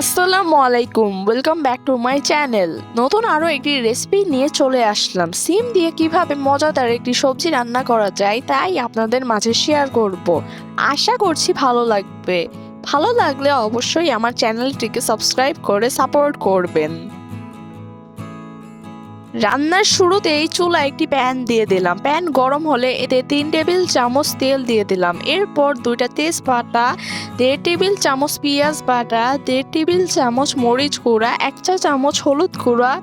আসসালামু আলাইকুম, welcome back to my channel. নতুন আরও একটি রেসিপি নিয়ে চলে আসলাম। সিম দিয়ে কিভাবে মজাদার একটি সবজি রান্না করা যায় তাই আপনাদের মাঝে শেয়ার করব। আশা করছি ভালো লাগবে। ভালো লাগলে অবশ্যই আমার চ্যানেলটিকে সাবস্ক্রাইব করে সাপোর্ট করবেন। রান্নার শুরুতেই চুলায় একটি প্যান দিয়ে দিলাম। প্যান গরম হলে এতে 3 টেবিল চামচ তেল দিয়ে দিলাম। এরপর 2টা তেজপাতা, 1.5 টেবিল চামচ পেঁয়াজ বাটা, 1.5 টেবিল চামচ মরিচ গুঁড়া, 1 চা চামচ হলুদ গুঁড়া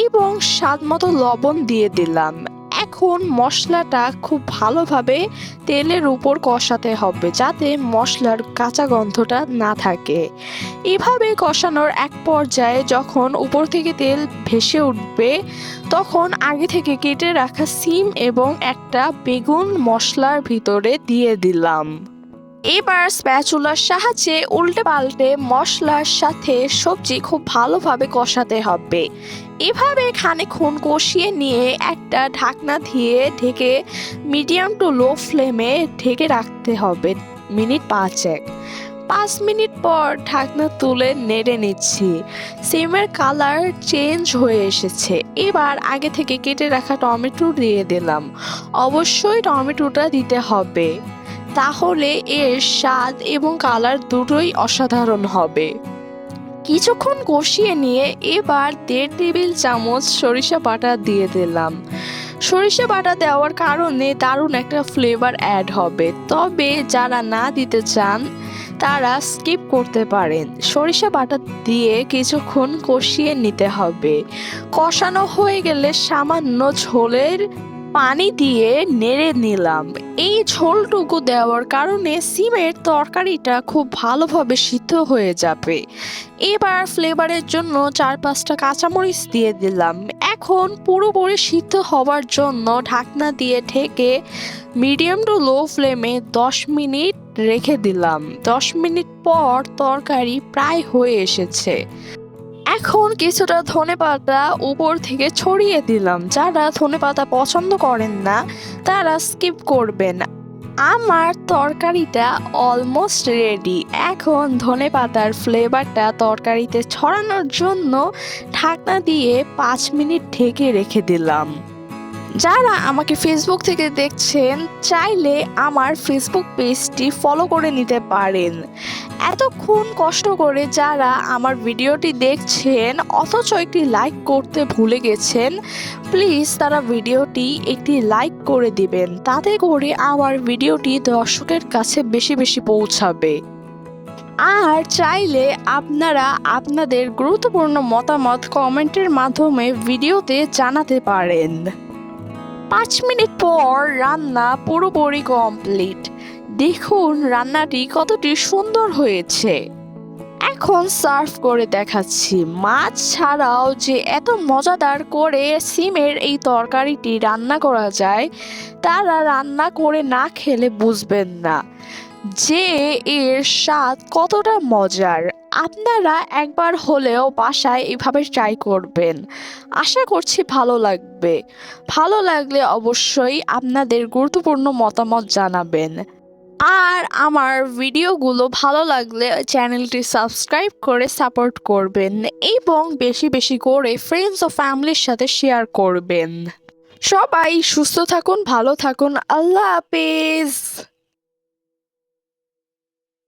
এবং স্বাদ মতো লবণ দিয়ে দিলাম। এখন মশলাটা খুব ভালোভাবে তেলের উপর কষাতে হবে যাতে মশলার কাঁচা গন্ধটা না থাকে। এভাবে কষানোর এক পর্যায়ে যখন উপর থেকে তেল ভেসে উঠবে তখন আগে থেকে কেটে রাখা সিম এবং একটা বেগুন মশলার ভিতরে দিয়ে দিলাম। এবার স্প্যাচুলার সাহায্যে উল্টে পাল্টে মশলার সাথে সবজি খুব ভালোভাবে কষাতে হবে। এভাবে খানিকক্ষণ কষিয়ে নিয়ে একটা ঢাকনা দিয়ে ঢেকে মিডিয়াম টু লো ফ্লেমে ঢেকে রাখতে হবে মিনিট 5 মিনিট পর ঢাকনা তুলে নেড়ে নিচ্ছি। সিমের কালার চেঞ্জ হয়ে এসেছে। এবার আগে থেকে কেটে রাখা টমেটো দিয়ে দিলাম। অবশ্যই টমেটোটা দিতে হবে, তাহলে এর স্বাদ এবং কালার দুটোই অসাধারণ হবে। কিছুক্ষণ কষিয়ে নিয়ে এবার 1.5 টেবিল চামচ সরিষা বাটা দিয়ে দিলাম। সরিষা বাটা দেওয়ার কারণে দারুণ একটা ফ্লেভার অ্যাড হবে, তবে যারা না দিতে চান তারা স্কিপ করতে পারেন। সরিষা বাটা দিয়ে কিছুক্ষণ কষিয়ে নিতে হবে। কষানো হয়ে গেলে সামান্য ঝোলের পানি দিয়ে নেড়ে নিলাম। এই ঝোলটুকু দেওয়ার কারণে সিমের তরকারিটা খুব ভালোভাবে সিদ্ধ হয়ে যাবে। এবার ফ্লেভারের জন্য 4-5টা কাঁচামরিচ দিয়ে দিলাম। এখন পুরোপুরি সিদ্ধ হওয়ার জন্য ঢাকনা দিয়ে ঢেকে মিডিয়াম টু লো ফ্লেমে 10 মিনিট রেখে দিলাম। 10 মিনিট পর তরকারি প্রায় হয়ে এসেছে। এখন কিছুটা ধনেপাতা উপর থেকে ছড়িয়ে দিলাম। যারা ধনেপাতা পছন্দ করেন না তারা স্কিপ করবেন। আমার তরকারিটা অলমোস্ট রেডি। এখন ধনেপাতার ফ্লেভারটা তরকারিতে ছড়ানোর জন্য ঢাকনা দিয়ে 5 মিনিট ঢেকে রেখে দিলাম। যারা আমাকে ফেসবুক থেকে দেখছেন চাইলে আমার ফেসবুক পেজটি ফলো করে নিতে পারেন। এতক্ষণ কষ্ট করে যারা আমার ভিডিওটি দেখছেন অথচ একটি লাইক করতে ভুলে গেছেন, প্লিজ তারা ভিডিওটি একটি লাইক করে দিবেন। তাতে করে আমার ভিডিওটি দর্শকের কাছে বেশি বেশি পৌঁছাবে। আর চাইলে আপনারা আপনাদের গুরুত্বপূর্ণ মতামত কমেন্টের মাধ্যমে ভিডিওতে জানাতে পারেন। 5 মিনিট পর রান্না পুরোপুরি কমপ্লিট। দেখুন রান্নাটি কতটি সুন্দর হয়েছে। এখন সার্ভ করে দেখাচ্ছি। মাছ ছাড়াও যে এত মজাদার করে সিমের এই তরকারিটি রান্না করা যায় তারা রান্না করে না খেলে বুঝবেন না যে এর স্বাদ কতটা মজার। আপনারা একবার হলেও বাসায় এভাবে ট্রাই করবেন। আশা করছি ভালো লাগবে। ভালো লাগলে অবশ্যই আপনাদের গুরুত্বপূর্ণ মতামত জানাবেন। আর আমার ভিডিওগুলো ভালো লাগলে চ্যানেলটি সাবস্ক্রাইব করে সাপোর্ট করবেন এবং বেশি বেশি করে ফ্রেন্ডস ও ফ্যামিলির সাথে শেয়ার করবেন। সবাই সুস্থ থাকুন, ভালো থাকুন। আল্লাহ হাফেজ।